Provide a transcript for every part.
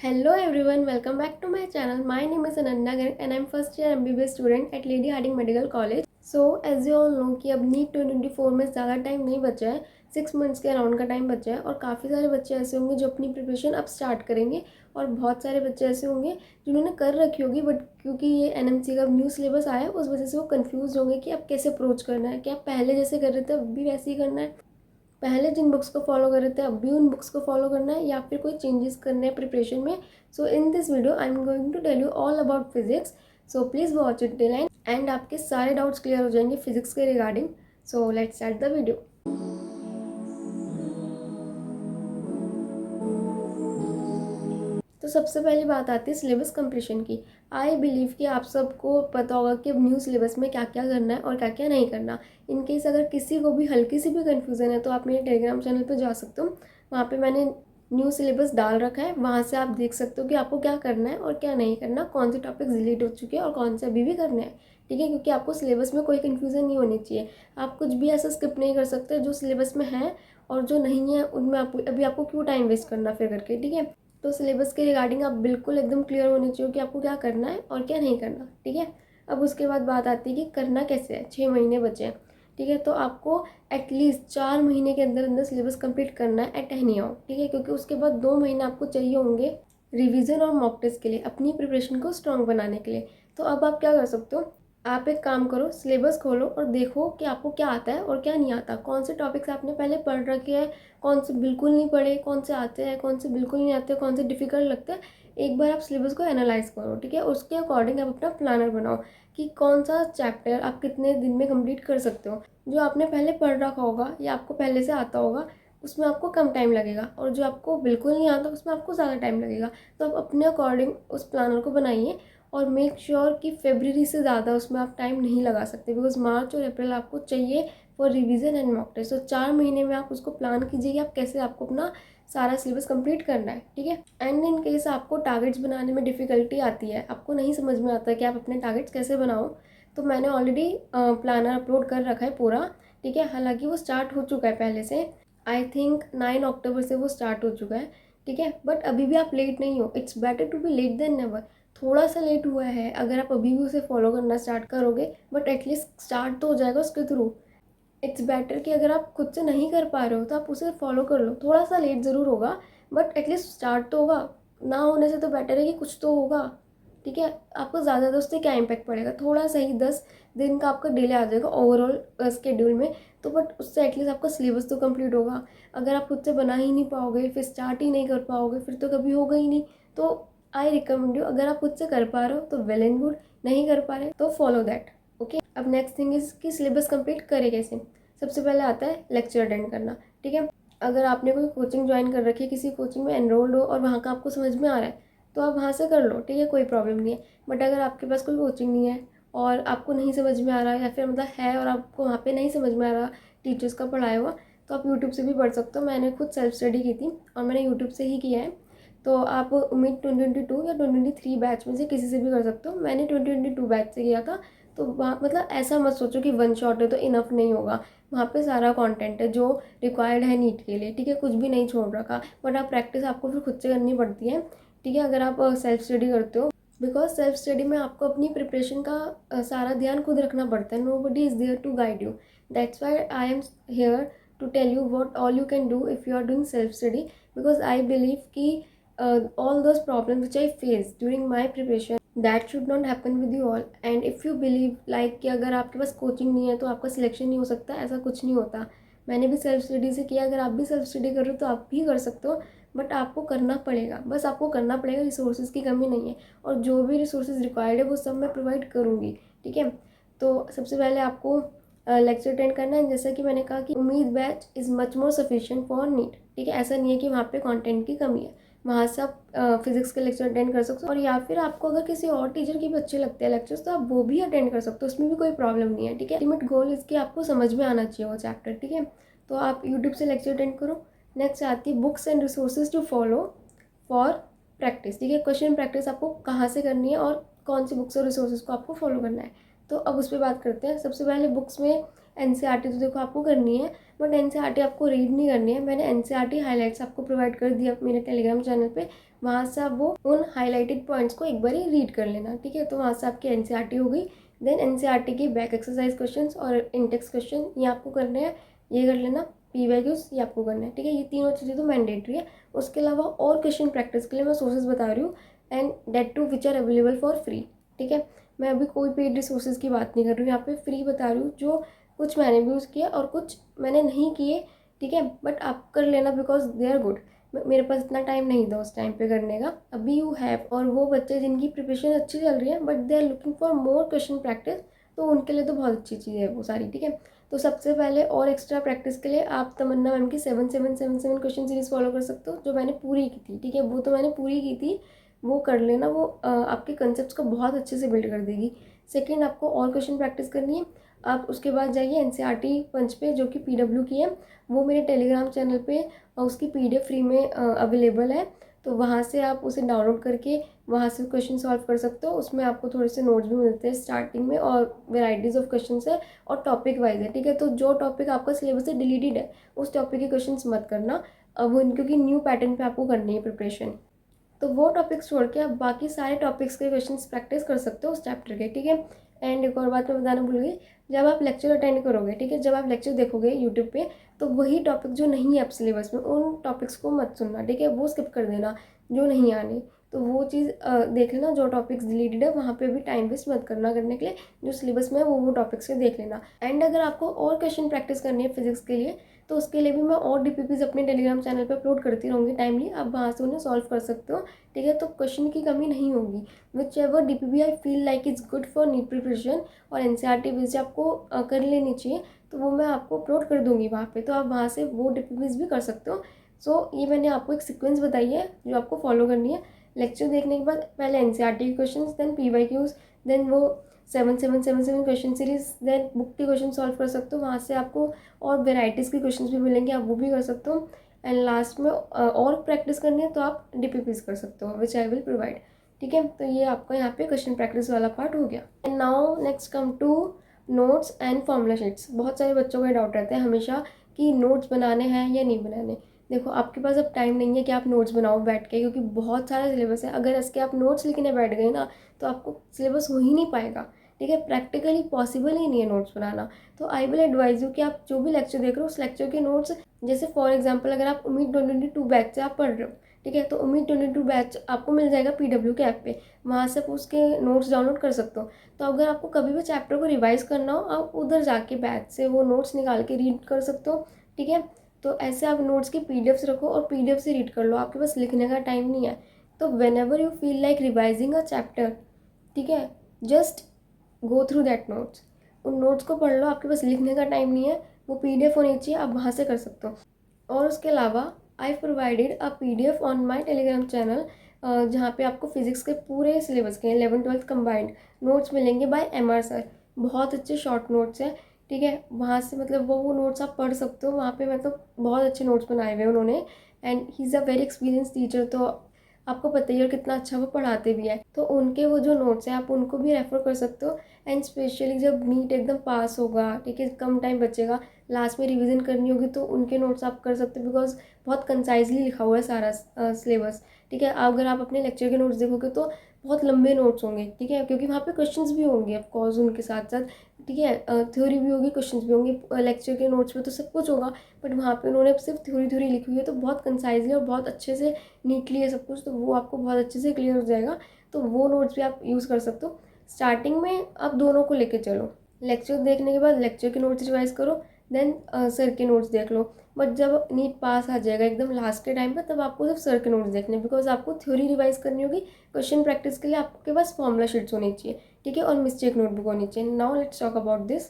Hello everyone, welcome back to my channel. My name is Ananya Garg and I'm first year MBBS student at Lady Hardinge Medical College. So as you all know कि अब NEET 2024 में ज़्यादा time नहीं बचा है, 6 months के around का time बचा है और काफ़ी सारे बच्चे ऐसे होंगे जो अपनी प्रिपरेशन अब स्टार्ट करेंगे और बहुत सारे बच्चे ऐसे होंगे जिन्होंने कर रखी होगी बट क्योंकि ये एनएमसी का न्यू सिलेबस आया है उस वजह से वो कंफ्यूज होंगे कि अब कैसे अप्रोच करना है, क्या पहले जैसे कर रहे थे अब भी वैसे ही करना है, पहले जिन बुक्स को फॉलो कर रहे थे अब भी उन बुक्स को फॉलो करना है या फिर कोई चेंजेस करने हैं प्रिपरेशन में. So in this video I am going to tell you all about physics. So please watch it till end आपके सारे डाउट्स क्लियर हो जाएंगे फिजिक्स के regarding. So let's start the video. तो सबसे पहली बात आती है सिलेबस कंप्लीशन की. आई बिलीव कि आप सबको पता होगा कि अब न्यू सिलेबस में क्या क्या करना है और क्या क्या नहीं करना. इन केस अगर किसी को भी हल्की सी भी कन्फ्यूज़न है तो आप मेरे टेलीग्राम चैनल पर जा सकते हो. वहाँ पे मैंने न्यू सिलेबस डाल रखा है, वहाँ से आप देख सकते हो कि आपको क्या करना है और क्या नहीं करना, कौन से टॉपिक्स डिलीट हो चुके हैं और कौन से अभी भी करने हैं. ठीक है, क्योंकि आपको सिलेबस में कोई कन्फ्यूज़न नहीं होनी चाहिए. आप कुछ भी ऐसा स्किप नहीं कर सकते जो सिलेबस में है और जो नहीं है उनमें आपको क्यों टाइम वेस्ट करना फिर करके. ठीक है, तो सिलेबस के रिगार्डिंग आप बिल्कुल एकदम क्लियर होने चाहिए कि आपको क्या करना है और क्या नहीं करना. ठीक है, अब उसके बाद बात आती है कि करना कैसे है. 6 महीने बचे हैं. ठीक है, तो आपको एटलीस्ट 4 महीने के अंदर अंदर सिलेबस कंप्लीट करना है एट एनी हाउ. ठीक है, क्योंकि उसके बाद 2 महीने आपको चाहिए होंगे रिवीजन और मॉक टेस्ट के लिए, अपनी प्रिपरेशन को स्ट्रॉन्ग बनाने के लिए. तो अब आप क्या कर सकते हो, आप एक काम करो, सिलेबस खोलो और देखो कि आपको क्या आता है और क्या नहीं आता, कौन से टॉपिक्स आपने पहले पढ़ रखे हैं, कौन से बिल्कुल नहीं पढ़े, कौन से आते हैं, कौन से बिल्कुल नहीं आते, कौन से डिफ़िकल्ट लगते हैं. एक बार आप सिलेबस को एनालाइज करो. ठीक है, उसके अकॉर्डिंग आप अपना प्लानर बनाओ कि कौन सा चैप्टर आप कितने दिन में कंप्लीट कर सकते हो. जो आपने पहले पढ़ रखा होगा या आपको पहले से आता होगा उसमें आपको कम टाइम लगेगा और जो आपको बिल्कुल नहीं आता उसमें आपको ज़्यादा टाइम लगेगा. तो आप अपने अकॉर्डिंग उस प्लानर को बनाइए और मेक श्योर कि फरवरी से ज़्यादा उसमें आप टाइम नहीं लगा सकते, बिकॉज मार्च और अप्रैल आपको चाहिए for revision and mock test. तो 4 महीने में आप उसको प्लान कीजिए कि आप कैसे आपको अपना सारा सिलेबस कंप्लीट करना है. ठीक है, एंड इन केस आपको टारगेट्स बनाने में डिफ़िकल्टी आती है, आपको नहीं समझ में आता है कि आप अपने टारगेट्स कैसे बनाओ, तो मैंने ऑलरेडी प्लानर अपलोड कर रखा है पूरा. ठीक है, हालांकि वो स्टार्ट हो चुका है पहले से, आई थिंक 9 अक्टूबर से वो स्टार्ट हो चुका है. ठीक है, बट अभी भी आप लेट नहीं हो. It's better to be late than never. थोड़ा सा लेट हुआ है, अगर आप अभी भी उसे फॉलो करना स्टार्ट करोगे बट एटलीस्ट स्टार्ट तो हो जाएगा उसके थ्रू. इट्स बेटर कि अगर आप खुद से नहीं कर पा रहे हो तो आप उसे फॉलो कर लो. थोड़ा सा लेट ज़रूर होगा बट एटलीस्ट स्टार्ट तो होगा. ना होने से तो बेटर है कि कुछ तो होगा. ठीक है, आपको ज़्यादा उससे क्या इम्पैक्ट पड़ेगा, थोड़ा सा ही 10 दिन का आपका डिले आ जाएगा ओवरऑल स्केड्यूल में. तो बट उससे एटलीस्ट आपका सिलेबस तो कंप्लीट होगा. अगर आप खुद से बना ही नहीं पाओगे, फिर स्टार्ट ही नहीं कर पाओगे, फिर तो कभी होगा ही नहीं. तो आई रिकमेंड यू, अगर आप खुद से कर पा रहे हो तो वेल एंड गुड, नहीं कर पा रहे तो फॉलो दैट. ओके, अब नेक्स्ट थिंग इज़ कि सिलेबस कंप्लीट करें कैसे. सबसे पहले आता है लेक्चर अटेंड करना. ठीक है, अगर आपने कोई कोचिंग ज्वाइन कर रखी है, किसी कोचिंग में एनरोल्ड हो और वहाँ का आपको समझ में आ रहा है तो आप वहाँ से कर लो. ठीक है, कोई प्रॉब्लम नहीं है. बट अगर आपके पास कोई कोचिंग नहीं है और आपको नहीं समझ में आ रहा या फिर मतलब है और आपको वहाँ पे नहीं समझ में आ रहा टीचर्स का पढ़ाया हुआ, तो आप यूट्यूब से भी पढ़ सकते हो. मैंने खुद सेल्फ स्टडी की थी और मैंने यूट्यूब से ही किया है. तो आप उम्मीद 2022 या 2023 बैच में से किसी से भी कर सकते हो. मैंने 2022 बैच से किया था. तो वहाँ मतलब ऐसा मत सोचो कि वन शॉट है तो इनफ नहीं होगा. वहाँ पे सारा कंटेंट है जो रिक्वायर्ड है नीट के लिए. ठीक है, कुछ भी नहीं छोड़ रखा, बट आप प्रैक्टिस आपको फिर खुद से करनी पड़ती है. ठीक है, अगर आप सेल्फ स्टडी करते हो, बिकॉज सेल्फ स्टडी में आपको अपनी प्रिपरेशन का सारा ध्यान खुद रखना पड़ता है. Nobody is there to guide you. That's why I am here to tell you what all you can do if you are doing self study. Because I believe कि all those problems which I faced during my preparation that should not happen with you all. and if you believe like कि अगर आपके पास coaching नहीं है तो आपका selection नहीं हो सकता, ऐसा कुछ नहीं होता. मैंने भी सेल्फ स्टडी से किया, अगर आप भी सेल्फ स्टडी कर रहे हो तो आप भी कर सकते हो. बट आपको करना पड़ेगा, बस आपको करना पड़ेगा. रिसोर्सेज की कमी नहीं है और जो भी रिसोर्सेज रिक्वायर्ड है वो सब मैं प्रोवाइड करूँगी. ठीक है, तो सबसे पहले आपको लेक्चर अटेंड करना है. जैसा कि मैंने कहा कि उम्मीद batch is much more sufficient for NEET. ठीक है, ऐसा नहीं है कि वहाँ पे कंटेंट की कमी है. वहाँ से आप फिजिक्स के लेक्चर अटेंड कर सकते हो. और या फिर आपको अगर किसी और टीचर के भी अच्छे लगते हैं लेक्चर्स तो आप वो भी अटेंड कर सकते हो, उसमें भी कोई प्रॉब्लम नहीं है. ठीक है, अल्टीमेट गोल इसकी आपको समझ में आना चाहिए वो चैप्टर. ठीक है, तो आप यूट्यूब से लेक्चर अटेंड करो. नेक्स्ट आती है books and resources to follow for practice. ठीक है, क्वेश्चन प्रैक्टिस आपको कहाँ से करनी है और कौन सी बुक्स और रिसोर्सेज को आपको फॉलो करना है. तो अब उस पर बात करते हैं. सबसे पहले बुक्स में एनसीईआरटी तो देखो आपको करनी है, बट एनसीईआरटी आपको रीड नहीं करनी है। मैंने एनसीईआरटी हाइलाइट्स आपको प्रोवाइड कर दिया मेरे टेलीग्राम चैनल पे, वहाँ से आप वो उन हाईलाइटेड पॉइंट्स को एक बार ही रीड कर लेना, ठीक है। तो वहाँ से आपकी एनसीईआरटी हो गई। देन एनसीईआरटी की बैक एक्सरसाइज क्वेश्चंस और इंटेक्स क्वेश्चन ये आपको करने हैं, ये कर लेना। पीवाईक्यूज ये आपको करना है, ठीक है। ये तीनों चीज़ें तो मैंडेटरी है। उसके अलावा और क्वेश्चन प्रैक्टिस के लिए मैं सोर्सेज बता रही हूँ, and date to which are available for free, ठीक है। मैं अभी कोई पेड रिसोर्सेज की बात नहीं कर रही हूँ, यहाँ पे फ्री बता रही हूँ। जो कुछ मैंने भी यूज़ किया और कुछ मैंने नहीं किए, ठीक है, बट आप कर लेना बिकॉज दे आर गुड। मेरे पास इतना टाइम नहीं था उस टाइम पे करने का, अभी यू हैव। और वो बच्चे जिनकी प्रिपरेशन अच्छी चल रही है but they are looking for more question practice, तो उनके लिए तो बहुत अच्छी चीज़ है वो सारी, ठीक है। तो सबसे पहले और एक्स्ट्रा प्रैक्टिस के लिए आप तमन्ना मैम की 7777 क्वेश्चन सीरीज फॉलो कर सकते हो, जो मैंने पूरी की थी, ठीक है। वो तो मैंने पूरी की थी, वो कर लेना। वो आपके कंसेप्ट को बहुत अच्छे से बिल्ड कर देगी। सेकंड, आपको और क्वेश्चन प्रैक्टिस करनी है, आप उसके बाद जाइए एनसीईआरटी पंच पे, जो कि पीडब्ल्यू की है। वो मेरे टेलीग्राम चैनल पे उसकी पीडीएफ फ्री में अवेलेबल है, तो वहाँ से आप उसे डाउनलोड करके वहाँ से क्वेश्चन सॉल्व कर सकते हो। उसमें आपको थोड़े से नोट्स भी मिलते हैं स्टार्टिंग में, और वेराइटीज़ ऑफ क्वेश्चन है, और टॉपिक वाइज है, ठीक है। तो जो टॉपिक आपका सिलेबस से डिलीटेड है उस टॉपिक के क्वेश्चन मत करना, अब क्योंकि न्यू पैटर्न पे आपको करनी है प्रिपरेशन। तो वो टॉपिक्स छोड़ के आप बाकी सारे टॉपिक्स के क्वेश्चंस प्रैक्टिस कर सकते हो उस चैप्टर के, ठीक है। एंड एक और बात मैं बताना भूल गई, जब आप लेक्चर अटेंड करोगे, ठीक है, जब आप लेक्चर देखोगे यूट्यूब पे, तो वही टॉपिक जो नहीं है आप सिलेबस में, उन टॉपिक्स को मत सुनना, ठीक है। वो स्किप कर देना जो नहीं आने। तो वो चीज़ देख लेना, जो टॉपिक्स डिलीटेड है वहाँ पे भी टाइम वेस्ट मत करना करने के लिए। जो सिलेबस में है वो टॉपिक्स के देख लेना। एंड अगर आपको और क्वेश्चन प्रैक्टिस करनी है फिजिक्स के लिए, तो उसके लिए भी मैं और डीपीपीज अपने टेलीग्राम चैनल पे अपलोड करती रहूँगी टाइमली, आप वहाँ से उन्हें सॉल्व कर सकते हो, ठीक है। तो क्वेश्चन की कमी नहीं होगी। Whichever DPP I feel like is good for NEET preparation और एनसीईआरटी बेस्ड आपको कर लेनी चाहिए, तो वो मैं आपको अपलोड कर दूँगी वहाँ पे, तो आप वहाँ से वो डीपीपीज भी कर सकते हो। सो ये मैंने आपको एक सीक्वेंस बताई है जो आपको फॉलो करनी है। लेक्चर देखने के बाद पहले एनसीईआरटी के क्वेश्चन, देन पीवाईक्यूज, देन वो 7777 क्वेश्चन सीरीज, देन बुक के क्वेश्चन सॉल्व कर सकते हो। वहाँ से आपको और वेराइटीज़ के क्वेश्चंस भी मिलेंगे, आप वो भी कर सकते हो। एंड लास्ट में और प्रैक्टिस करनी है तो आप डीपीपीज कर सकते हो, विच आई विल प्रोवाइड, ठीक है। तो ये आपका यहाँ पे क्वेश्चन प्रैक्टिस वाला पार्ट हो गया। And now next come to notes and formula sheets. बहुत सारे बच्चों का डाउट रहता है हमेशा कि नोट्स बनाने हैं या नहीं बनाने। देखो, आपके पास अब टाइम नहीं है कि आप नोट्स बनाओ बैठ के, क्योंकि बहुत सारा सिलेबस है। अगर इसके आप नोट्स लिखने बैठ गए ना, तो आपको सिलेबस हो ही नहीं पाएगा, ठीक है। प्रैक्टिकली पॉसिबल ही नहीं है नोट्स बनाना। तो आई विल एडवाइज यू कि आप जो भी लेक्चर देख रहे हो उस लेक्चर के नोट्स, जैसे फॉर एग्जांपल अगर आप उम्मीद 2022 बैच से आप पढ़ रहे हो, ठीक है, तो उम्मीद 2022 बैच आपको मिल जाएगा पीडब्ल्यू के ऐप पे, वहाँ से आप उसके नोट्स डाउनलोड कर सकते हो। तो अगर आपको कभी भी चैप्टर को रिवाइज करना हो, आप उधर जाके बैच से वो नोट्स निकाल के रीड कर सकते हो, ठीक है। तो ऐसे आप नोट्स की पीडीएफ्स रखो और पीडीएफ से रीड कर लो, आपके पास लिखने का टाइम नहीं है। तो when ever you feel like revising a chapter, ठीक है, just go through that notes, उन नोट्स को पढ़ लो। आपके पास लिखने का टाइम नहीं है, वो पीडीएफ होनी चाहिए, आप वहाँ से कर सकते हो। और उसके अलावा I provided a PDF on my Telegram channel, जहाँ पे आपको फिजिक्स के पूरे सिलेबस के 11th-12th कंबाइंड नोट्स मिलेंगे बाय एमआर सर। बहुत अच्छे शॉर्ट नोट्स हैं, ठीक है। वहाँ से मतलब वो नोट्स आप पढ़ सकते हो, वहाँ पे मतलब बहुत अच्छे नोट्स बनाए हुए हैं उन्होंने। And he is a very experience teacher, तो आपको पता ही है कितना अच्छा वो पढ़ाते भी हैं। तो उनके वो जो नोट्स हैं आप उनको भी रेफ़र कर सकते हो। एंड स्पेशली जब नीट एकदम पास होगा, ठीक है, कम टाइम बचेगा, लास्ट में रिवीजन करनी होगी, तो उनके नोट्स आप कर सकते हो, बिकॉज बहुत कंसाइजली लिखा हुआ है सारा सिलेबस, ठीक है। अगर आप अपने लेक्चर के नोट्स देखोगे तो बहुत लंबे नोट्स होंगे, ठीक है, क्योंकि वहाँ पे क्वेश्चंस भी होंगे ऑफकोर्स उनके साथ साथ, ठीक है। थ्योरी भी होगी, क्वेश्चंस भी होंगे। लेक्चर के नोट्स में तो सब कुछ होगा, बट वहाँ पे उन्होंने सिर्फ थ्योरी लिखी हुई है, तो बहुत कंसाइजली और बहुत अच्छे से नीटली है सब कुछ, तो वो आपको बहुत अच्छे से क्लियर हो जाएगा। तो वो नोट्स भी आप यूज़ कर सकते हो। स्टार्टिंग में आप दोनों को लेके चलो, लेक्चर देखने के बाद लेक्चर के नोट्स रिवाइज करो, देन सर के नोट्स देख लो। बट जब नीट पास आ जाएगा एकदम लास्ट के टाइम पर, तब आपको सिर्फ सर के नोट्स देखने, बिकॉज आपको थ्योरी रिवाइज करनी होगी। क्वेश्चन प्रैक्टिस के लिए आपके पास फॉर्मूला शीट्स होनी चाहिए, ठीक है, और मिस्टेक नोटबुक होनी चाहिए। Now let's talk about this.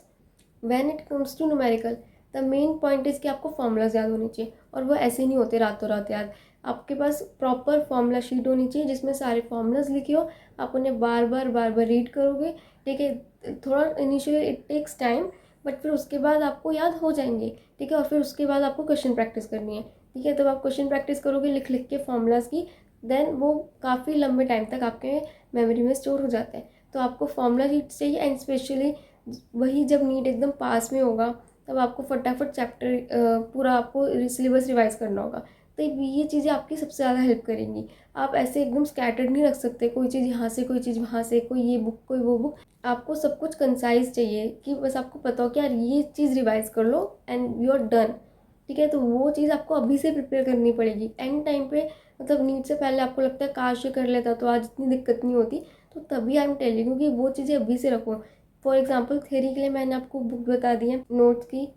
When it comes to numerical, the main point is कि आपको फॉर्मूलाज याद होनी चाहिए, और वो ऐसे नहीं होते रातों रात याद। आपके पास प्रॉपर फॉर्मूला शीट होनी चाहिए जिसमें सारे फॉर्मूलाज लिखे हो, आप उन्हें बार बार रीड करोगे, ठीक है। थोड़ा initially it takes time, but फिर उसके बाद आपको याद हो जाएंगे, ठीक है। और फिर उसके बाद आपको क्वेश्चन प्रैक्टिस करनी है, ठीक है। तब आप क्वेश्चन प्रैक्टिस करोगे लिख लिख के फॉर्मूलाज की, देन वो काफ़ी लंबे टाइम तक आपके मेमोरी में स्टोर हो जाते हैं। तो आपको फॉर्मूला शीट चाहिए, एंड स्पेशली वही जब नीट एकदम पास में होगा तब आपको फटाफट चैप्टर पूरा आपको सिलेबस रिवाइज करना होगा। तो ये चीज़ें आपकी सबसे ज़्यादा हेल्प करेंगी। आप ऐसे एकदम स्कैटर्ड नहीं रख सकते, कोई चीज़ यहाँ से कोई चीज़ वहाँ से, कोई ये बुक कोई वो बुक। आपको सब कुछ कंसाइज चाहिए कि बस आपको पता हो कि यार ये चीज़ रिवाइज कर लो एंड यू आर डन। ठीक है, तो वो चीज़ आपको अभी से प्रिपेयर करनी पड़ेगी। एंड टाइम पे मतलब नीट से पहले आपको लगता है काश ये कर लेता तो आज इतनी दिक्कत नहीं होती, तो तभी आई एम टेलिंग यू कि वो चीज़ें अभी से रखो। फॉर एग्जाम्पल थ्योरी के लिए मैंने आपको बुक बता दी है, नोट्स की,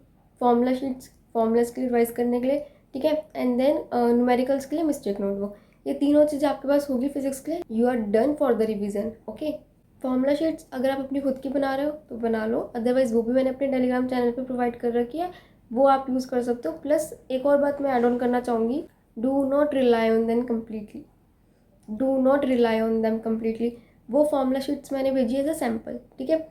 फॉर्मूला शीट्स फॉर्मूलाज के लिए रिवाइज करने के लिए, ठीक है, एंड देन न्यूमेरिकल्स के लिए मिस्टेक नोटबुक। ये तीनों चीज़ें आपके पास होगी फिजिक्स के लिए, you are done for the revision. Okay, formula sheets अगर आप अपनी खुद की बना रहे हो तो बना लो, अदरवाइज वो भी मैंने अपने टेलीग्राम चैनल पे प्रोवाइड कर रखी है, वो आप यूज़ कर सकते हो। प्लस एक और बात मैं ऐड ऑन करना चाहूँगी, do not rely on them completely, do not rely on them completely. वो फॉर्मूला शीट्स मैंने भेजी एज अ सैम्पल, ठीक है।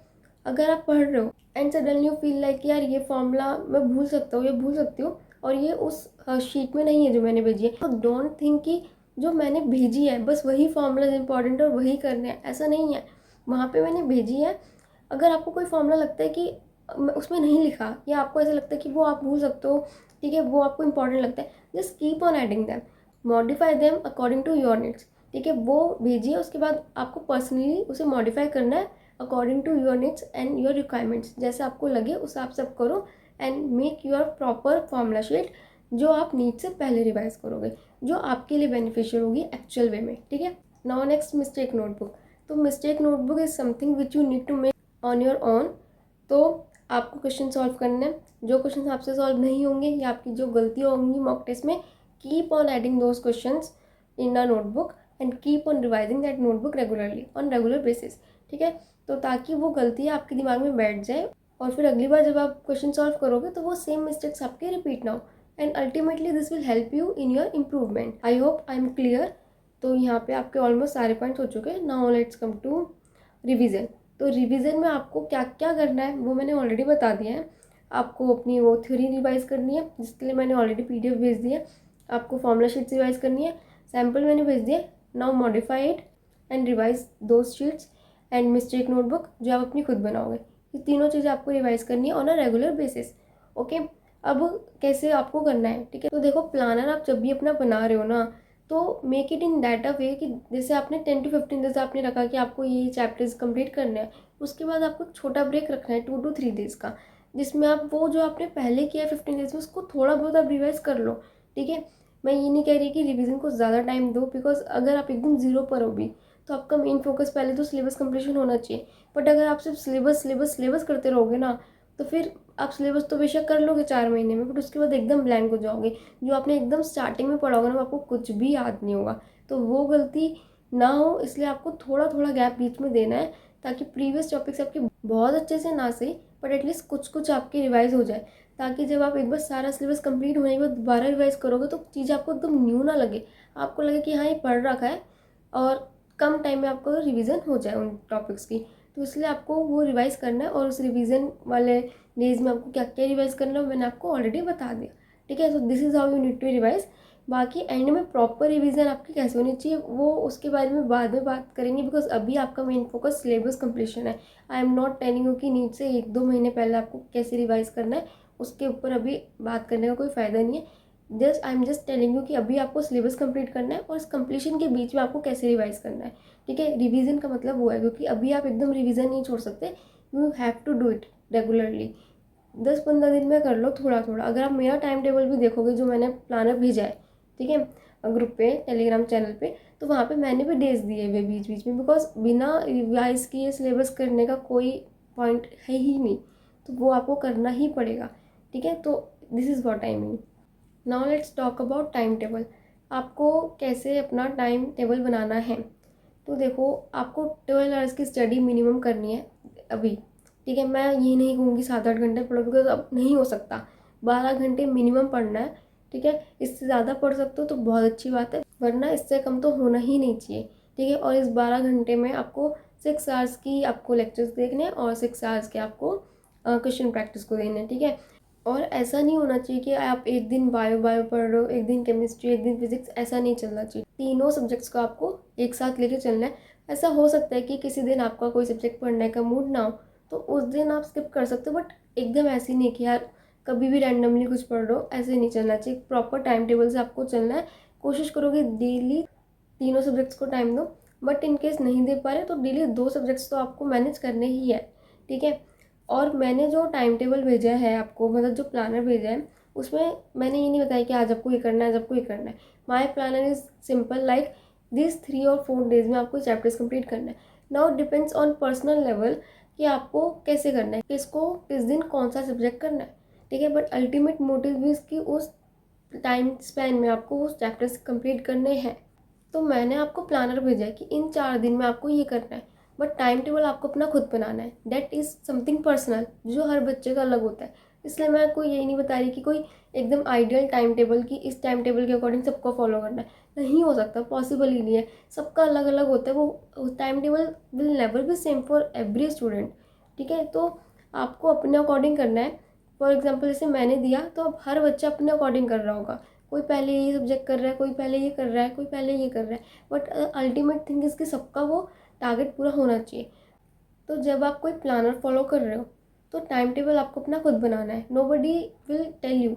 अगर आप पढ़ रहे हो and suddenly you feel like यार ये फॉर्मूला मैं भूल सकता हूँ, ये भूल सकती हूँ, और ये उस शीट में नहीं है जो मैंने भेजी है, तो डोंट थिंक कि जो मैंने भेजी है बस वही फॉर्मूलाज इंपॉर्टेंट और वही करने हैं, ऐसा नहीं है। वहाँ पे मैंने भेजी है, अगर आपको कोई फॉर्मूला लगता है कि उसमें नहीं लिखा, या आपको ऐसा लगता है कि वो आप भूल सकते हो, ठीक है, वो आपको इंपॉर्टेंट लगता है, just keep on adding them, modify them according to your needs, ठीक है। वो भेजिए, उसके बाद आपको पर्सनली उसे मॉडिफाई करना है according to your needs and your requirements, जैसे आपको लगे उस आप सब करो and make your proper formula sheet जो आप नीड से पहले रिवाइज करोगे, जो आपके लिए बेनिफिशियल होगी एक्चुअल वे में, ठीक है। Now next, mistake notebook. तो mistake notebook is something which you need to make on your own. तो आपको क्वेश्चन सॉल्व करने हैं, जो क्वेश्चन आपसे सॉल्व नहीं होंगे या आपकी जो गलतियाँ होंगी मॉक टेस्ट में, keep on adding those questions in a notebook and keep on revising that notebook regularly on regular basis, ठीक है। तो ताकि वो गलतियाँ आपके दिमाग में बैठ जाए और फिर अगली बार जब आप क्वेश्चन सॉल्व करोगे तो वो सेम मिस्टेक्स आपके रिपीट ना हो, and ultimately this will help you in your improvement. I hope I am clear. तो यहाँ पे आपके ऑलमोस्ट सारे पॉइंट्स हो चुके हैं। Now let's come to revision. तो रिवीजन में आपको क्या क्या करना है वो मैंने ऑलरेडी बता दिया है। आपको अपनी वो थ्योरी रिवाइज करनी है, जिसके लिए मैंने ऑलरेडी पीडीएफ भेज दी है। आपको फॉर्मूला शीट्स रिवाइज करनी है, सैम्पल मैंने भेज दिया। Now modify it and revise दो शीट्स एंड मिस्टेक नोटबुक जो आप अपनी खुद बनाओगे। ये तीनों चीज़ें आपको रिवाइज करनी है on a regular basis. Okay, अब कैसे आपको करना है, ठीक है। तो देखो, प्लानर आप जब भी अपना बना रहे हो ना, तो make it in that a way कि जैसे आपने 10 to 15 डेज आपने रखा कि आपको ये चैप्टर्स कंप्लीट करने हैं, उसके बाद आपको छोटा ब्रेक रखना है 2 to 3 डेज़ का, जिसमें आप वो जो आपने पहले किया 15 डेज में उसको थोड़ा बहुत आप रिवाइज कर लो, ठीक है। मैं ये नहीं कह रही कि रिवीजन को ज़्यादा टाइम दो, बिकॉज अगर आप एकदम ज़ीरो पर हो भी तो आपका मेन फोकस पहले तो सिलेबस कंप्लीशन होना चाहिए। बट अगर आप सिर्फ सिलेबस सिलेबस सिलेबस करते रहोगे ना, तो फिर आप सिलेबस तो बेशक कर लोगे 4 महीने में, बट उसके बाद एकदम ब्लैंक हो जाओगे। जो आपने एकदम स्टार्टिंग में पढ़ा होगा ना, आपको कुछ भी याद नहीं होगा। तो वो गलती ना हो, इसलिए आपको थोड़ा थोड़ा गैप बीच में देना है, ताकि प्रीवियस टॉपिक्स आपके बहुत अच्छे से ना सही बट एटलीस्ट कुछ कुछ आपके रिवाइज हो जाए, ताकि जब आप एक बार सारा सिलेबस कंप्लीट होने के बाद दोबारा रिवाइज करोगे तो चीज़ें आपको एकदम न्यू ना लगे, आपको लगे कि हाँ ये पढ़ रखा है, और कम टाइम में आपको रिवीजन हो जाए उन टॉपिक्स की। तो इसलिए आपको वो रिवाइज करना है, और उस रिवीजन वाले डेज में आपको क्या क्या रिवाइज करना है मैंने आपको ऑलरेडी बता दिया, ठीक है। So this is how you need to revise. बाकी एंड में प्रॉपर रिवीजन आपकी कैसे होनी चाहिए वो उसके बारे में बाद में बात करेंगे, बिकॉज अभी आपका मेन फोकस सिलेबस कंप्लीशन है। I am not telling you कि नीट से 1-2 महीने पहले आपको कैसे रिवाइज करना है, उसके ऊपर अभी बात करने का कोई फ़ायदा नहीं है। Just I am just telling you कि अभी आपको सिलेबस कंप्लीट करना है और इस कंप्लीशन के बीच में आपको कैसे रिवाइज करना है, ठीक है। रिवीजन का मतलब वो है, क्योंकि अभी आप एकदम रिवीजन नहीं छोड़ सकते, you have to do it regularly. 10-15 दिन में कर लो थोड़ा थोड़ा। अगर आप मेरा टाइम टेबल भी देखोगे जो मैंने प्लानर भेजा है, ठीक है, ग्रुप पे टेलीग्राम चैनल पे, तो वहाँ पे मैंने भी डेज दिए हुए बीच बीच में, बिकॉज बिना रिवाइज किए सिलेबस करने का कोई पॉइंट है ही नहीं, तो वो आपको करना ही पड़ेगा, ठीक है। तो this is what I mean. Now let's talk about time table. आपको कैसे अपना टाइम टेबल बनाना है। तो देखो, आपको 12 आवर्स की स्टडी मिनिमम करनी है अभी, ठीक है। मैं ये नहीं कहूँगी 7-8 घंटे पढ़ो, बिकॉज अब नहीं हो सकता। 12 घंटे मिनिमम पढ़ना है, ठीक है। इससे ज़्यादा पढ़ सकते हो तो बहुत अच्छी बात है, वरना इससे कम तो होना ही नहीं चाहिए, ठीक है। और इस 12 घंटे में आपको 6 आवर्स की आपको लेक्चर्स देखने हैं और 6 आवर्स के आपको क्वेश्चन प्रैक्टिस को देने हैं, ठीक है। और ऐसा नहीं होना चाहिए कि आप एक दिन बायो पढ़ रहे हो, एक दिन केमिस्ट्री, एक दिन फिजिक्स, ऐसा नहीं चलना चाहिए। तीनों सब्जेक्ट्स को आपको एक साथ लेके चलना है। ऐसा हो सकता है कि किसी दिन आपका कोई सब्जेक्ट पढ़ने का मूड ना हो, तो उस दिन आप स्किप कर सकते हो, बट एकदम ऐसे नहीं कि यार कभी भी रैंडमली कुछ पढ़ रहे हो, ऐसे नहीं चलना चाहिए। प्रॉपर टाइम टेबल से आपको चलना है। कोशिश करोगे डेली तीनों सब्जेक्ट्स को टाइम दो, बट इन केस नहीं दे पा रहे तो डेली 2 सब्जेक्ट्स तो आपको मैनेज करने ही है, ठीक है। और मैंने जो टाइम टेबल भेजा है आपको, मतलब जो प्लानर भेजा है, उसमें मैंने ये नहीं बताया कि आज आपको ये करना है, आज आपको ये करना है। My planner is simple, like this 3 और 4 डेज में आपको चैप्टर्स कंप्लीट करना है। Now depends on personal level कि आपको कैसे करना है, किसको किस दिन कौन सा सब्जेक्ट करना है, ठीक है। बट अल्टीमेट मोटिव भी इसकी उस टाइम स्पैन में आपको उस चैप्टर्स कंप्लीट करने हैं। तो मैंने आपको प्लानर भेजा है कि इन 4 दिन में आपको ये करना है, बट टाइम टेबल आपको अपना खुद बनाना है। दैट इज़ समथिंग पर्सनल जो हर बच्चे का अलग होता है। इसलिए मैं कोई यही नहीं बता रही कि कोई एकदम आइडियल टाइम टेबल की इस टाइम टेबल के अकॉर्डिंग सबको फॉलो करना है, नहीं हो सकता, पॉसिबल ही नहीं है। सबका अलग अलग होता है, वो time table will never be same for every student, ठीक है। तो आपको अपने अकॉर्डिंग करना है। फॉर एग्जाम्पल जैसे मैंने दिया, तो अब हर बच्चा अपने अकॉर्डिंग कर रहा होगा। कोई पहले ये सब्जेक्ट कर रहा है, कोई पहले ये कर रहा है, कोई पहले ये कर रहा है, बट अल्टीमेट थिंग इसके सबका वो टारगेट पूरा होना चाहिए। तो जब आप कोई प्लानर फॉलो कर रहे हो तो टाइम टेबल आपको अपना खुद बनाना है। Nobody will tell you.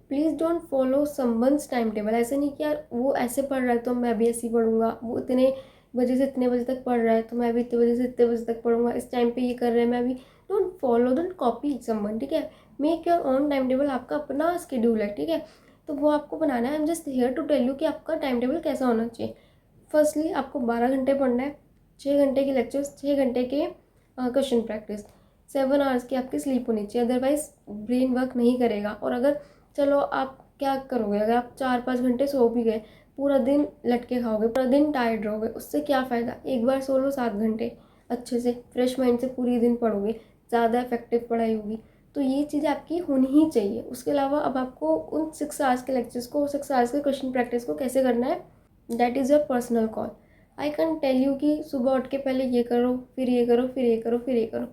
Please don't follow someone's time table. ऐसे नहीं कि यार वो ऐसे पढ़ रहा है तो मैं भी ऐसे ही पढ़ूंगा, वो इतने बजे से इतने बजे तक पढ़ रहा है तो मैं भी इतने बजे से इतने बजे तक पढ़ूंगा, इस टाइम पे ये कर रहे हैं मैं भी। Don't follow, don't copy someone, ठीक है। Make your own time table, आपका अपना स्केड्यूल है, ठीक है। तो वो आपको बनाना है। I am just here to tell you कि आपका टाइम टेबल कैसा होना चाहिए। फर्स्टली आपको 12 घंटे पढ़ना है, 6 घंटे के लेक्चर्स, 6 घंटे के क्वेश्चन प्रैक्टिस, 7 आवर्स की आपकी स्लीप होनी चाहिए, अदरवाइज ब्रेन वर्क नहीं करेगा। और अगर चलो आप क्या करोगे, अगर आप 4-5 घंटे सो भी गए, पूरा दिन लटके खाओगे, पूरा दिन टायर्ड रहोगे, उससे क्या फ़ायदा। एक बार सो लो 7 घंटे, अच्छे से फ्रेश माइंड से पूरी दिन पढ़ोगे, ज़्यादा इफेक्टिव पढ़ाई होगी। तो ये चीज़ आपकी होनी ही चाहिए। उसके अलावा अब आपको उन 6 आवर्स के लेक्चर्स को, 6 आवर्स के क्वेश्चन प्रैक्टिस को कैसे करना है, that is your personal call. I can tell you कि सुबह उठ के पहले ये करो, फिर ये करो, फिर ये करो, फिर ये करो,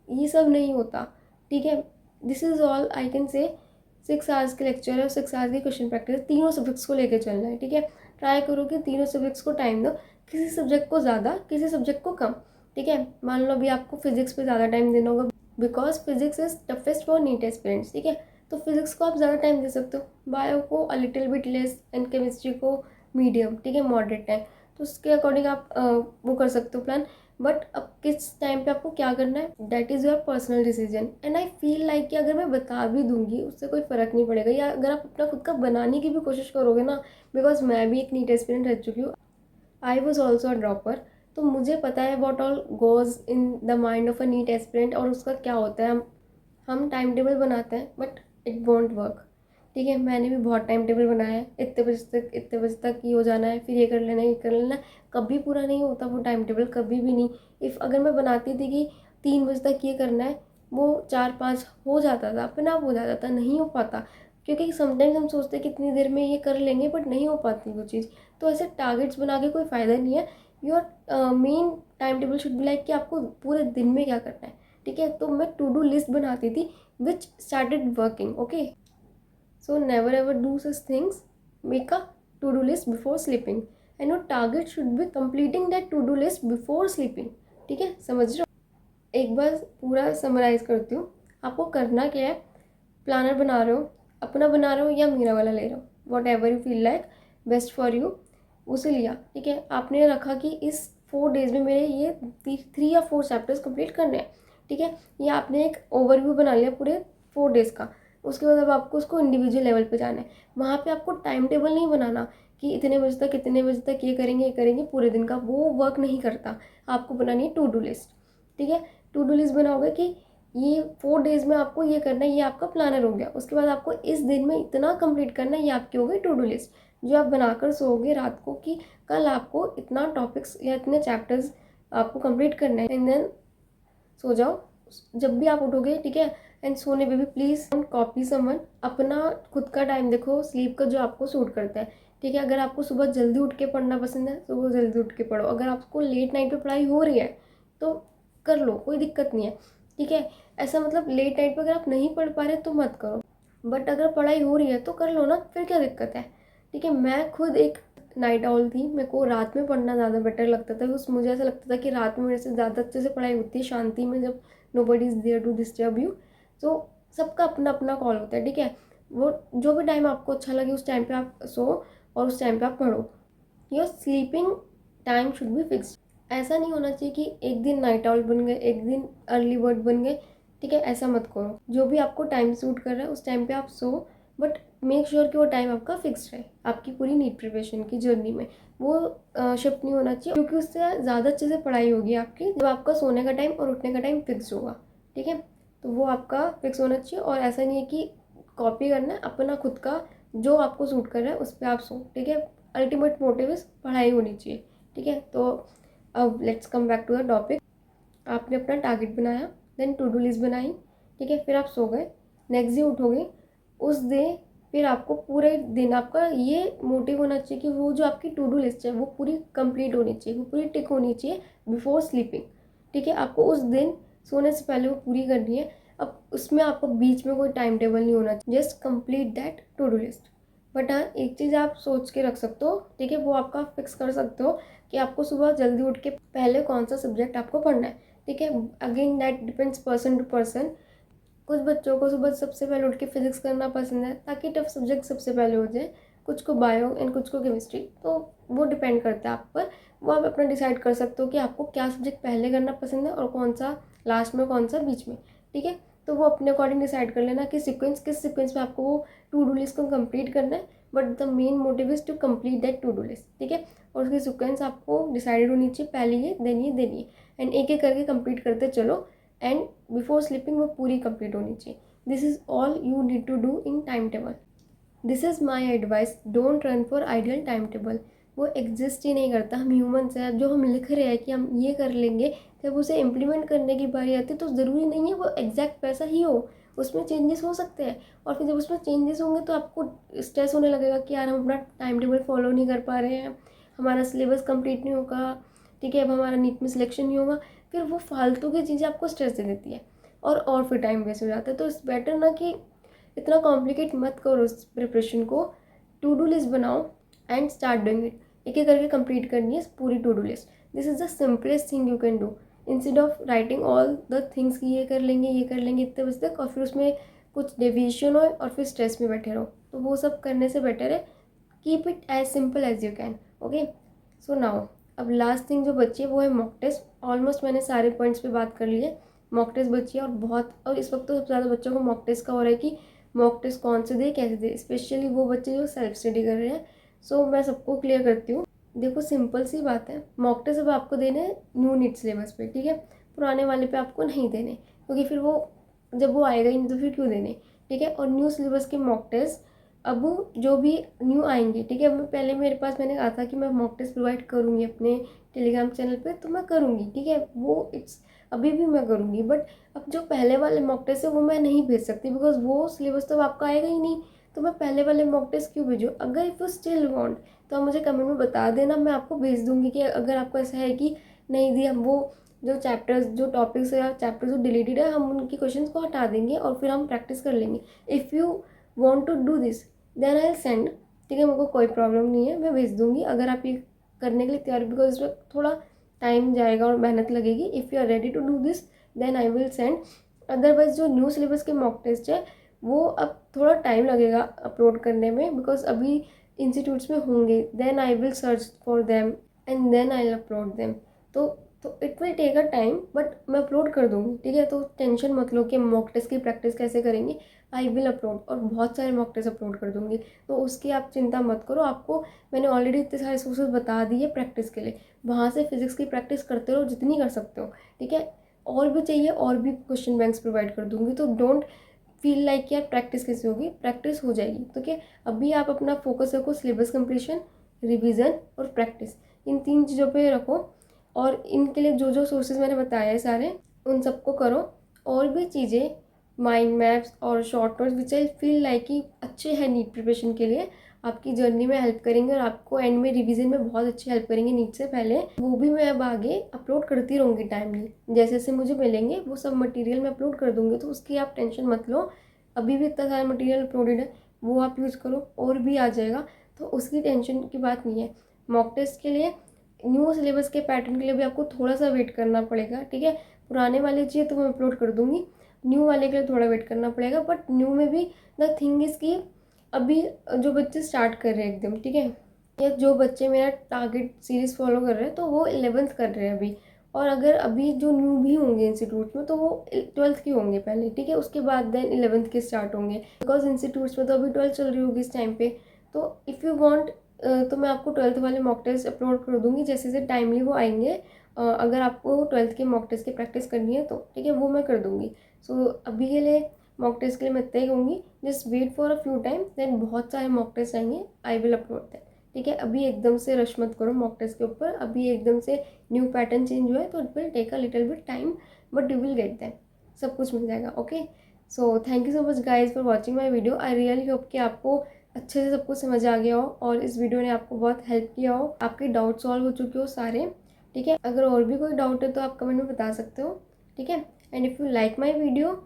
ये सब नहीं होता, ठीक है। This is all I can say. 6 hours के लेक्चर है और 6 आवर्स की क्वेश्चन प्रैक्टिस, तीनों सब्जेक्ट्स को लेकर चलना है, ठीक है। ट्राई करो कि तीनों सब्जेक्ट्स को टाइम दो, किसी सब्जेक्ट को ज़्यादा, किसी सब्जेक्ट को कम, ठीक है। मान लो अभी आपको फिजिक्स पे ज़्यादा टाइम देना होगा, because physics is toughest for NEET aspirants, ठीक है। तो फिजिक्स को आप ज़्यादा टाइम दे सकते हो, बायो को अ little bit less, and chemistry को मीडियम, ठीक है, मॉडरेट टाइम। तो उसके अकॉर्डिंग आप वो कर सकते हो प्लान। बट अब किस टाइम पे आपको क्या करना है, that is your personal decision. And I feel like कि अगर मैं बता भी दूंगी उससे कोई फ़र्क नहीं पड़ेगा, या अगर आप अपना खुद का बनाने की भी कोशिश करोगे ना, बिकॉज मैं भी एक नीट एस्पिरेंट रह चुकी हूँ, I was also a dropper. तो मुझे पता है what all goes in the mind of a NEET aspirant, और उसका क्या होता है। हम टाइम टेबल बनाते हैं बट इट वॉन्ट वर्क, ठीक है। मैंने भी बहुत टाइम टेबल बनाया है, इतने बजे तक, इतने बजे तक ये हो जाना है, फिर ये कर लेना, ये कर लेना, कभी पूरा नहीं होता वो टाइम टेबल, कभी भी नहीं। इफ़ अगर मैं बनाती थी कि 3 बजे तक ये करना है, वो 4-5 हो जाता था, अपने आप हो जाता था, नहीं हो पाता। क्योंकि समटाइम्स हम सोचते हैं कि इतनी देर में ये कर लेंगे, बट नहीं हो पाती वो चीज़। तो ऐसे टारगेट्स बना के कोई फ़ायदा नहीं है। Your main time table should be like कि आपको पूरे दिन में क्या करना है, ठीक है। तो मैं टू डू लिस्ट बनाती थी which started working, okay. So never ever do such things. Make a to-do list before sleeping, and your target should be completing that to-do list before sleeping, ठीक है, समझ रहे हो। एक बार पूरा समराइज करती हूँ। आपको करना क्या है, प्लानर बना रहे हो, अपना बना रहे हो या मेरा वाला ले रहे हो, what ever you feel like best for you, उसे लिया, ठीक है। आपने रखा कि इस 4 डेज में मेरे ये 3 या 4 चैप्टर्स कंप्लीट करने हैं, ठीक है। ये आपने एक ओवरव्यू बना लिया पूरे 4 डेज़ का। उसके बाद अब आपको उसको इंडिविजुअल लेवल पे जाना है। वहाँ पे आपको टाइम टेबल नहीं बनाना कि इतने बजे तक, इतने बजे तक ये करेंगे, ये करेंगे पूरे दिन का, वो वर्क नहीं करता। आपको बनानी है टू डू लिस्ट, ठीक है। टू डू लिस्ट बनाओगे कि ये 4 डेज़ में आपको ये करना है, ये आपका प्लानर हो गया। उसके बाद आपको इस दिन में इतना कंप्लीट करना है, ये आपकी हो गई टू डू लिस्ट, जो आप बनाकर सोओगे रात को कि कल आपको इतना टॉपिक्स या इतने चैप्टर्स आपको कंप्लीट करना है, एंड देन सो जाओ। जब भी आप उठोगे, ठीक है, एंड सोने पे भी प्लीज़ डोंट कॉपी समवन। अपना खुद का टाइम देखो स्लीप का जो आपको सूट करता है, ठीक है। अगर आपको सुबह जल्दी उठ के पढ़ना पसंद है, सुबह जल्दी उठ के पढ़ो। अगर आपको लेट नाइट पे पढ़ाई हो रही है तो कर लो, कोई दिक्कत नहीं है, ठीक है। ऐसा मतलब लेट नाइट पे अगर आप नहीं पढ़ पा रहे तो मत करो, बट अगर पढ़ाई हो रही है तो कर लो ना, फिर क्या दिक्कत है, ठीक है। मैं खुद एक नाइट आउल थी, मेरे को रात में पढ़ना ज़्यादा बेटर लगता था। उस मुझे ऐसा लगता था कि रात में मेरे से ज़्यादा अच्छे से पढ़ाई होती है शांति में, जब nobody is there to disturb you. तो सबका अपना अपना कॉल होता है, ठीक है। वो जो भी टाइम आपको अच्छा लगे उस टाइम पे आप सो और उस टाइम पे आप पढ़ो। Your sleeping time should be fixed. ऐसा नहीं होना चाहिए कि एक दिन नाइट आउल बन गए, एक दिन अर्ली बर्ड बन गए, ठीक है। ऐसा मत करो। जो भी आपको टाइम सूट कर रहा है उस टाइम पे आप सो, बट मेक श्योर कि वो टाइम आपका फिक्स्ड है आपकी पूरी नीट प्रिपरेशन की जर्नी में। वो शिफ्ट नहीं होना चाहिए, क्योंकि उससे ज़्यादा अच्छे से पढ़ाई होगी आपकी जब आपका सोने का टाइम और उठने का टाइम फिक्स होगा, ठीक है। तो वो आपका फिक्स होना चाहिए। और ऐसा नहीं है कि कॉपी करना है, अपना खुद का जो आपको सूट कर रहा है उस पर आप सो, ठीक है। अल्टीमेट मोटिव इज पढ़ाई होनी चाहिए, ठीक है। तो अब let's come back to the topic. आपने अपना टारगेट बनाया, देन टू डू लिस्ट बनाई, ठीक है। फिर आप सो गए, नेक्स्ट डे उठोगे, उस डे फिर आपको पूरे दिन आपका ये मोटिव होना चाहिए कि वो जो आपकी टू डू लिस्ट है वो पूरी कंप्लीट होनी चाहिए, वो पूरी टिक होनी चाहिए बिफोर स्लीपिंग, ठीक है। आपको उस दिन सोने से पहले वो पूरी करनी है। अब उसमें आपको बीच में कोई टाइम टेबल नहीं होना चाहिए, just complete that to do list. But हाँ, एक चीज़ आप सोच के रख सकते हो, ठीक है, वो आपका फिक्स कर सकते हो कि आपको सुबह जल्दी उठ के पहले कौन सा सब्जेक्ट आपको पढ़ना है, ठीक है। Again that depends person to person. कुछ बच्चों को सुबह सबसे पहले उठ के फिजिक्स करना पसंद है ताकि टफ सब्जेक्ट सबसे पहले हो जाए, कुछ को बायो एंड कुछ को केमिस्ट्री। तो वो डिपेंड करता है आप पर। वो आप अपना डिसाइड कर सकते हो कि आपको क्या सब्जेक्ट पहले करना पसंद है और कौन सा लास्ट में, कौन सा बीच में, ठीक है। तो वो अपने अकॉर्डिंग डिसाइड कर लेना कि सीक्वेंस किस सीक्वेंस में आपको वो टू डू लिस्ट को कंप्लीट करना है। But the main motive is to complete that to do list, ठीक है। और उसकी सीक्वेंस आपको डिसाइडेड होनी चाहिए, पहले ये देन ये देन ये, एंड एक एक करके कंप्लीट करते चलो। एंड बिफोर स्लीपिंग वो पूरी कंप्लीट होनी चाहिए। This is all you need to do in time table. This is my advice, don't run for ideal time table. वो एग्जिस्ट ही नहीं करता। हम ह्यूमन्स हैं, जो हम लिख रहे हैं कि हम ये कर लेंगे, जब उसे इम्प्लीमेंट करने की बारी आती है तो ज़रूरी नहीं है वो एग्जैक्ट वैसा ही हो, उसमें चेंजेस हो सकते हैं। और फिर जब उसमें चेंजेस होंगे तो आपको स्ट्रेस होने लगेगा कि यार हम अपना टाइम टेबल फॉलो नहीं कर पा रहे हैं, हमारा सिलेबस कंप्लीट नहीं होगा, ठीक है, अब हमारा नीट में सिलेक्शन नहीं होगा। फिर वो फालतू की चीज़ें आपको स्ट्रेस दे देती है और फिर टाइम वेस्ट हो जाता है। तो इट्स बेटर ना कि इतना कॉम्प्लिकेट मत करो उस प्रिपरेशन को। टू डू लिस्ट बनाओ एंड स्टार्ट डूइंग इट। एक एक करके कंप्लीट करनी है पूरी to do list. This is the simplest thing you can do instead of writing all the things कि ये कर लेंगे इतने बजे तक, और फिर उसमें कुछ डेविएशन हो और फिर स्ट्रेस में बैठे रहो। तो वो सब करने से बेटर है keep it as simple as you can. Okay, so now अब लास्ट थिंग जो बची है वो है मॉक टेस्ट। ऑलमोस्ट मैंने सारे पॉइंट्स पे बात कर ली है। मॉक टेस्ट बची है और इस वक्त तो सबसे ज़्यादा बच्चों को मॉक टेस्ट का हो रहा है कि मॉक टेस्ट कौन से दे, कैसे दे, स्पेशली वो बच्चे जो सेल्फ स्टडी कर रहे हैं। सो मैं सबको क्लियर करती हूँ। देखो सिंपल सी बात है, मॉक टेस्ट अब आपको देने हैं न्यू नीट सिलेबस पे, ठीक है। पुराने वाले पे आपको नहीं देने, क्योंकि फिर वो जब वो आएगा ही नहीं तो फिर क्यों देने, ठीक है। और न्यू सिलेबस के मॉक टेस्ट अब जो भी न्यू आएंगे, ठीक है। पहले मेरे पास मैंने कहा था कि मैं मॉक टेस्ट प्रोवाइड करूँगी अपने टेलीग्राम चैनल पे, तो मैं करूँगी, ठीक है। वो इट्स अभी भी मैं करूँगी। बट अब जो पहले वाले मॉक टेस्ट है वो मैं नहीं भेज सकती, बिकॉज वो सिलेबस तो आपका आएगा ही नहीं। तो मैं पहले वाले मॉक टेस्ट क्यों भेजूँ? अगर इफ़ यू स्टिल वांट तो आप मुझे कमेंट में बता देना, मैं आपको भेज दूँगी। कि अगर आपको ऐसा है कि नहीं दी, हम वो जो चैप्टर्स, जो टॉपिक्स या चैप्टर्स जो डिलीटेड है, हम उनकी क्वेश्चंस को हटा देंगे और फिर हम प्रैक्टिस कर लेंगे। If you want to do this then I send, ठीक है। मेरे को कोई प्रॉब्लम नहीं है, मैं भेज दूँगी अगर आप ये करने के लिए तैयार, बिकॉज इसमें थोड़ा टाइम जाएगा और मेहनत लगेगी। If you are ready to do this then I will send. Otherwise जो न्यू सिलेबस के मॉक टेस्ट है वो अब थोड़ा टाइम लगेगा अपलोड करने में, बिकॉज अभी इंस्टीट्यूट्स में होंगे। Then I will search for them and then I will upload them. तो it will take a time, but मैं अपलोड कर दूँगी, ठीक है। तो टेंशन मत लो कि मॉक टेस्ट की प्रैक्टिस कैसे करेंगे। आई विल अपलोड, और बहुत सारे मॉक टेस्ट अपलोड कर दूँगी, तो उसकी आप चिंता मत करो। आपको मैंने ऑलरेडी इतने सारे सोर्सेज बता दिए प्रैक्टिस के लिए, वहाँ से फिजिक्स की प्रैक्टिस करते रहो जितनी कर सकते हो, ठीक है। और भी चाहिए और भी क्वेश्चन बैंक्स प्रोवाइड कर दूँगी, तो डोंट फील लाइक यार प्रैक्टिस कैसे होगी, प्रैक्टिस हो जाएगी। तो क्या अभी आप अपना फोकस रखो सिलेबस कंप्लीशन, रिवीजन और प्रैक्टिस, इन 3 चीज़ों पे रखो। और इनके लिए जो जो सोर्सेज मैंने बताए हैं सारे, उन सबको करो। और भी चीज़ें, माइंड मैप्स और शॉर्ट नोट्स विच आई फील लाइक कि अच्छे हैं नीट प्रिपरेशन के लिए, आपकी जर्नी में हेल्प करेंगे और आपको एंड में रिवीजन में बहुत अच्छी हेल्प करेंगे नीट से पहले। वो भी मैं अब आगे अपलोड करती रहूँगी टाइमली, जैसे जैसे मुझे मिलेंगे वो सब मटेरियल मैं अपलोड कर दूँगी। तो उसकी आप टेंशन मत लो, अभी भी इतना सारा मटेरियल अपलोडेड है, वो आप यूज़ करो, और भी आ जाएगा, तो उसकी टेंशन की बात नहीं है। मॉक टेस्ट के लिए न्यू सिलेबस के पैटर्न के लिए भी आपको थोड़ा सा वेट करना पड़ेगा, ठीक है। पुराने वाले चाहिए तो मैं अपलोड कर दूँगी, न्यू वाले के लिए थोड़ा वेट करना पड़ेगा। बट न्यू में भी द थिंग इज़ कि अभी जो बच्चे स्टार्ट कर रहे हैं एकदम, ठीक है, या जो बच्चे मेरा टारगेट सीरीज़ फॉलो कर रहे हैं तो वो 11th कर रहे हैं अभी। और अगर अभी जो न्यू भी होंगे इंस्टीट्यूट में तो वो 12th के होंगे पहले, ठीक है, उसके बाद देन 11th के स्टार्ट होंगे, बिकॉज इंस्टीट्यूट्स में तो अभी 12th चल रही होगी इस टाइम पे। तो इफ़ यू वांट तो मैं आपको 12th वाले मॉक टेस्ट अपलोड कर दूँगी जैसे जैसे टाइमली वो आएंगे। अगर आपको 12th के मॉक टेस्ट की प्रैक्टिस करनी है तो ठीक है, वो मैं कर दूँगी। सो अभी के लिए मॉक टेस्ट के लिए मैं इतना ही कहूँगी, just wait for a few time, then बहुत सारे मॉक टेस्ट आएंगे, आई विल अपलोड दैट, ठीक है। अभी एकदम से रश मत करो मॉक टेस्ट के ऊपर, अभी एकदम से न्यू पैटर्न चेंज हुआ है तो it will take a little bit time, but you will get that, सब कुछ मिल जाएगा। Okay, so thank you so much guys for watching my video. I really hope कि आपको अच्छे से सब कुछ समझ आ गया हो और इस वीडियो ने आपको बहुत हेल्प किया हो, आपके डाउट सॉल्व हो चुके हो सारे, ठीक है। अगर और भी कोई डाउट है तो आप कमेंट में बता सकते हो, ठीक है। And if you like my video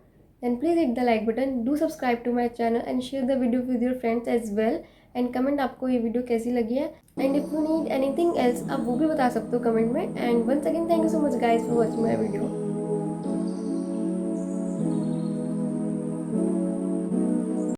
then please hit the like button, do subscribe to my channel and share the video with your friends as well, and comment आपको ये वीडियो कैसी लगी है, and if you need anything else आप वो भी बता सकते हो कमेंट में। and once again thank you so much guys for watching my video।